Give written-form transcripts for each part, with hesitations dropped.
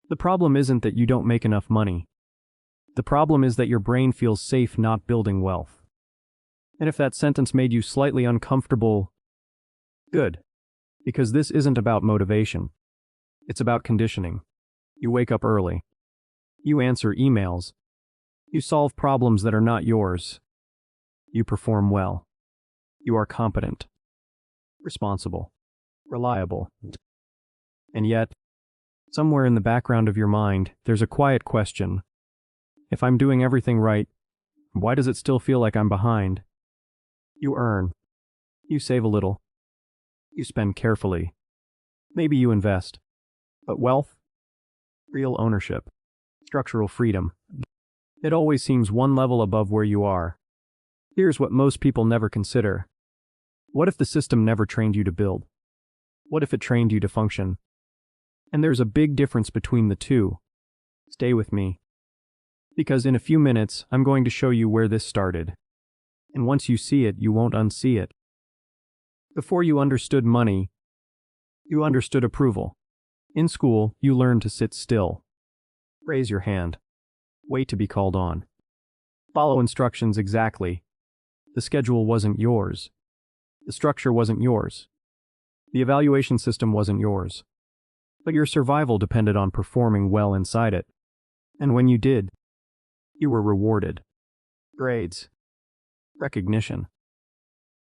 The problem isn't that you don't make enough money. The problem is that your brain feels safe not building wealth. And if that sentence made you slightly uncomfortable, good. Because this isn't about motivation. It's about conditioning. You wake up early. You answer emails. You solve problems that are not yours. You perform well. You are competent, responsible, reliable. And yet, somewhere in the background of your mind, there's a quiet question. If I'm doing everything right, why does it still feel like I'm behind? You earn. You save a little. You spend carefully. Maybe you invest. But wealth? Real ownership. Structural freedom. It always seems one level above where you are. Here's what most people never consider. What if the system never trained you to build? What if it trained you to function? And there's a big difference between the two. Stay with me. Because in a few minutes, I'm going to show you where this started. And once you see it, you won't unsee it. Before you understood money, you understood approval. In school, you learned to sit still. Raise your hand. Wait to be called on. Follow instructions exactly. The schedule wasn't yours. The structure wasn't yours. The evaluation system wasn't yours. But your survival depended on performing well inside it. And when you did, you were rewarded. Grades. Recognition.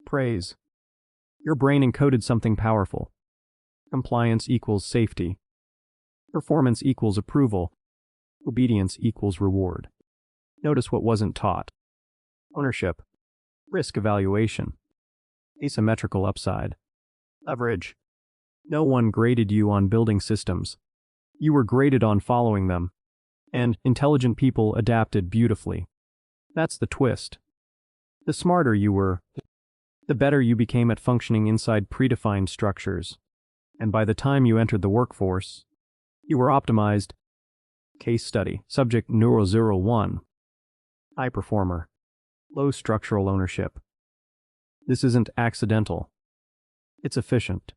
Praise. Your brain encoded something powerful. Compliance equals safety. Performance equals approval. Obedience equals reward. Notice what wasn't taught. Ownership. Risk evaluation. Asymmetrical upside. Leverage. No one graded you on building systems. You were graded on following them. And intelligent people adapted beautifully. That's the twist. The smarter you were, the better you became at functioning inside predefined structures. And by the time you entered the workforce, you were optimized. Case study. Subject Neuro01. High performer. Low structural ownership. This isn't accidental. It's efficient.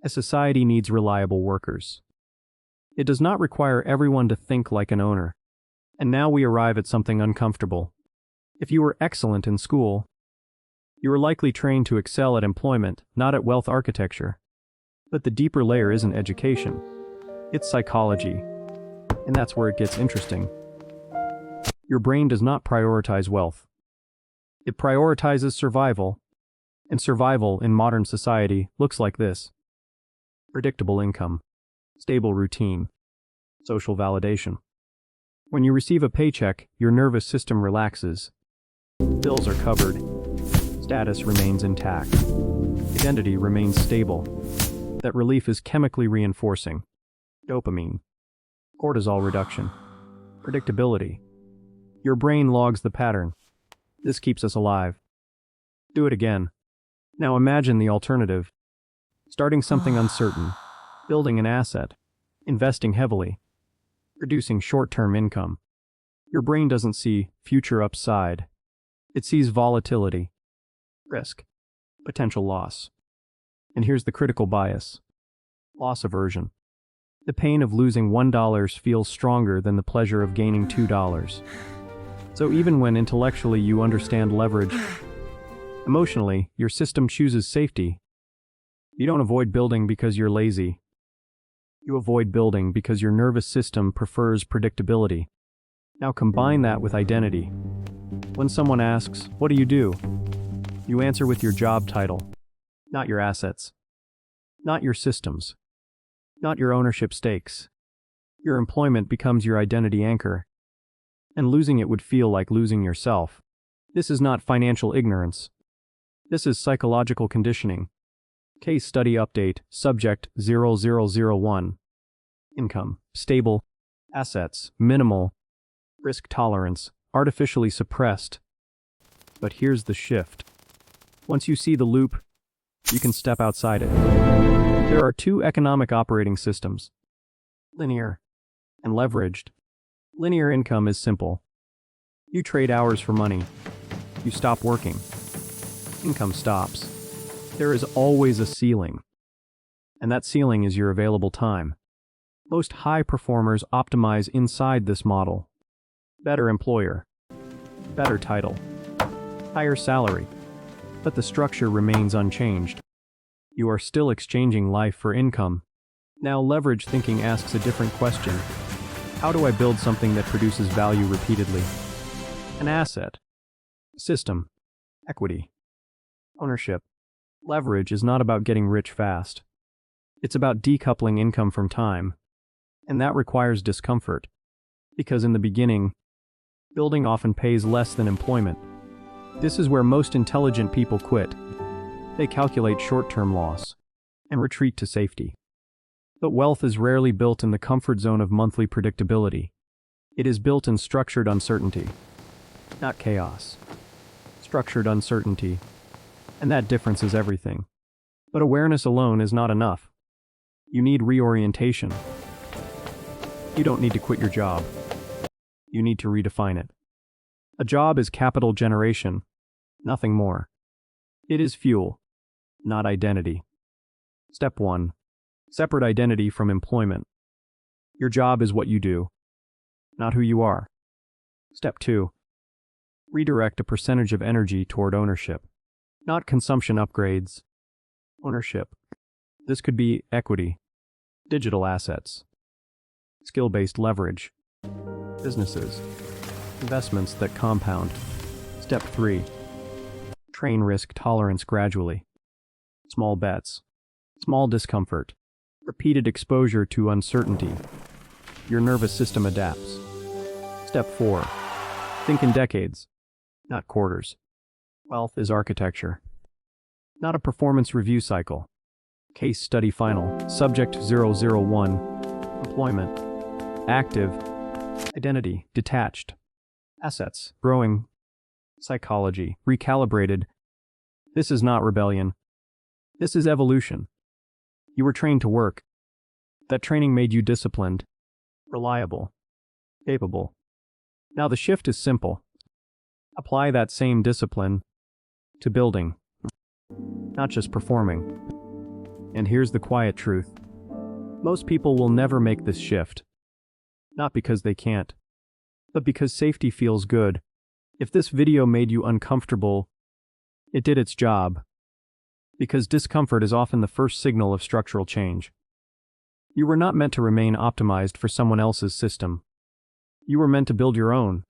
A society needs reliable workers. It does not require everyone to think like an owner. And now we arrive at something uncomfortable. If you were excellent in school, you were likely trained to excel at employment, not at wealth architecture. But the deeper layer isn't education. It's psychology. And that's where it gets interesting. Your brain does not prioritize wealth. It prioritizes survival. And survival in modern society looks like this. Predictable income. Stable routine. Social validation. When you receive a paycheck, your nervous system relaxes. Bills are covered. Status remains intact. Identity remains stable. That relief is chemically reinforcing. Dopamine. Cortisol reduction. Predictability. Your brain logs the pattern. This keeps us alive. Do it again. Now imagine the alternative. Starting something uncertain. Building an asset. Investing heavily. Producing short-term income. Your brain doesn't see future upside. It sees volatility. Risk. Potential loss. And here's the critical bias. Loss aversion. The pain of losing $1 feels stronger than the pleasure of gaining $2. So even when intellectually you understand leverage, emotionally, your system chooses safety. You don't avoid building because you're lazy. You avoid building because your nervous system prefers predictability. Now combine that with identity. When someone asks, "What do?" you answer with your job title, not your assets, not your systems, not your ownership stakes. Your employment becomes your identity anchor, and losing it would feel like losing yourself. This is not financial ignorance. This is psychological conditioning. Case study update, subject 0001. Income, stable. Assets, minimal. Risk tolerance, artificially suppressed. But here's the shift. Once you see the loop, you can step outside it. There are two economic operating systems, linear and leveraged. Linear income is simple. You trade hours for money. You stop working. Income stops. There is always a ceiling. And that ceiling is your available time. Most high performers optimize inside this model. Better employer, better title, higher salary, but the structure remains unchanged. You are still exchanging life for income. Now leverage thinking asks a different question. How do I build something that produces value repeatedly? An asset, system, equity, ownership. Leverage is not about getting rich fast. It's about decoupling income from time. And that requires discomfort. Because in the beginning, building often pays less than employment. This is where most intelligent people quit. They calculate short-term loss and retreat to safety. But wealth is rarely built in the comfort zone of monthly predictability. It is built in structured uncertainty, not chaos. Structured uncertainty. And that difference is everything. But awareness alone is not enough. You need reorientation. You don't need to quit your job. You need to redefine it. A job is capital generation, nothing more. It is fuel, not identity. Step 1. Separate identity from employment. Your job is what you do, not who you are. Step 2. Redirect a percentage of energy toward ownership, not consumption upgrades. Ownership. This could be equity, digital assets, skill-based leverage, businesses, investments that compound. Step 3. Train risk tolerance gradually. Small bets, small discomfort, repeated exposure to uncertainty. Your nervous system adapts. Step 4. Think in decades, not quarters. Wealth is architecture, not a performance review cycle. Case study final. Subject 001. Employment. Active. Identity. Detached. Assets. Growing. Psychology. Recalibrated. This is not rebellion. This is evolution. You were trained to work. That training made you disciplined, reliable, capable. Now the shift is simple. Apply that same discipline to building, not just performing. And here's the quiet truth. Most people will never make this shift. Not because they can't, but because safety feels good. If this video made you uncomfortable, it did its job. Because discomfort is often the first signal of structural change. You were not meant to remain optimized for someone else's system. You were meant to build your own.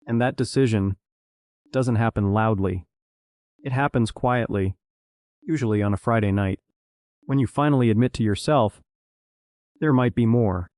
And that decision doesn't happen loudly. It happens quietly, usually on a Friday night, when you finally admit to yourself, there might be more.